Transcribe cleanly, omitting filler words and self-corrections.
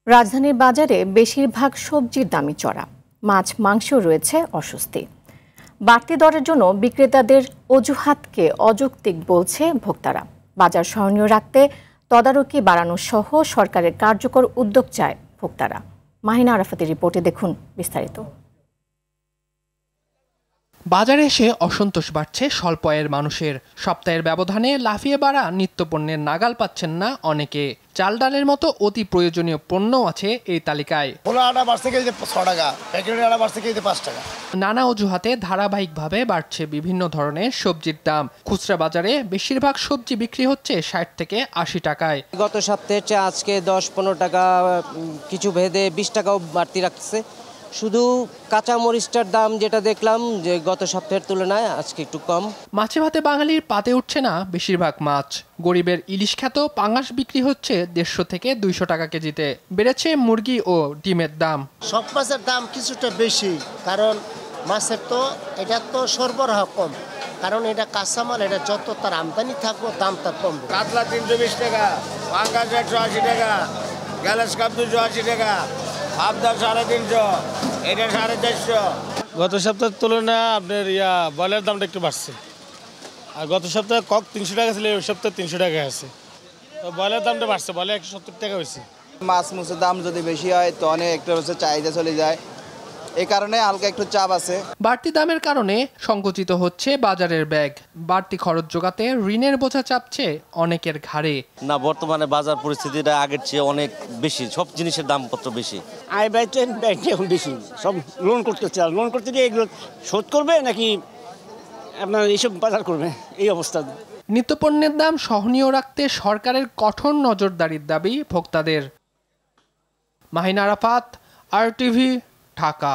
রাজধানীর বাজারে বেশিরভাগ সবজির দামই চড়া, মাছ মাংস রয়েছে অস্বস্তি। বাড়তি দরের জন্য বিক্রেতাদের অজুহাতকে অযৌক্তিক বলছে ভোক্তারা। বাজার সহনীয় রাখতে তদারকি বাড়ানো সহ সরকারের কার্যকর উদ্যোগ চায় ভোক্তারা। মাহিনা আরাফাতের রিপোর্টে দেখুন বিস্তারিত। বাজারে এসে অসন্তোষ বাড়ছে স্বল্প আয়ের মানুষের। সপ্তাহের ব্যবধানে লাফিয়ে বাড়া নিত্যপণ্যের নাগাল পাচ্ছেন না অনেকে। চাল ডালের মতো অতি প্রয়োজনীয় পণ্য আছে এই তালিকায়। নানা অজুহাতে ধারাবাহিকভাবে বাড়ছে বিভিন্ন ধরনের সবজির দাম। খুচরা বাজারে বেশিরভাগ সবজি বিক্রি হচ্ছে 60 থেকে 80 টাকায়। গত সপ্তাহের চেয়ে আজকে 10-15 টাকা, কিছু ভেদে 20 টাকাও বাড়তি রাখছে। শুধু কাঁচা মরিচটার দাম যেটা দেখলাম যে গত সপ্তাহের তুলনায় আজকে একটু কম। মাছে ভাতে বাঙালির পাতে উঠছে না বেশিরভাগ মাছ। গরিবের ইলিশ খ্যাত পাঙাশ বিক্রি হচ্ছে 150 থেকে 200 টাকা কেজিতে। বেড়েছে মুরগি ও ডিমের দাম। সব মাছের দাম কিছুটা বেশি, কারণ মাছের তো এটা তো সরবরাহ কম, কারণ এটা কাঁচামাল, এটা যত তার আমদানি থাকবো দাম তার কমবে। কাতলা 320 টাকা, পাঙ্গাস 180 টাকা, গ্যালাস কাপ 280 টাকা, আবদার 350, এটা 450। গত সপ্তাহের তুলনায় আপনার বয়লার দামটা একটু বাড়ছে। আর গত সপ্তাহে কক 300 টাকা ছিল, ওই সপ্তাহে 300 টাকা আছে। তো বয়লার দামটা বাড়ছে, বয়লার 170 টাকা হয়েছে। মাছ মুছের দাম যদি বেশি হয় তো অনেক একটা হচ্ছে চাহিদা চলে যায়, এই কারণে হালকা একটু চাপ আছে। বাড়তি দামের কারণে সংকুচিত হচ্ছে বাজারের ব্যাগ। বাড়তি খরচ জোগাতে ঋণের বোঝা চাপছে অনেকের ঘাড়ে। না, বর্তমানে বাজার পরিস্থিতিটা আগের চেয়ে অনেক বেশি, সব জিনিসের দামপত্র বেশি। আয় ব্যয় এখন বেশি, সব লোন করতে চায়, লোন করতে গিয়ে এগুলো শোধ করবে নাকি আপনার এইসব বাজার করবে, এই অবস্থা। নিত্যপণ্যের দাম সহনীয় রাখতে সরকারের কঠোর নজরদারির দাবি ভোক্তাদের। মাহিনা আরাফাত, RTV, ঢাকা।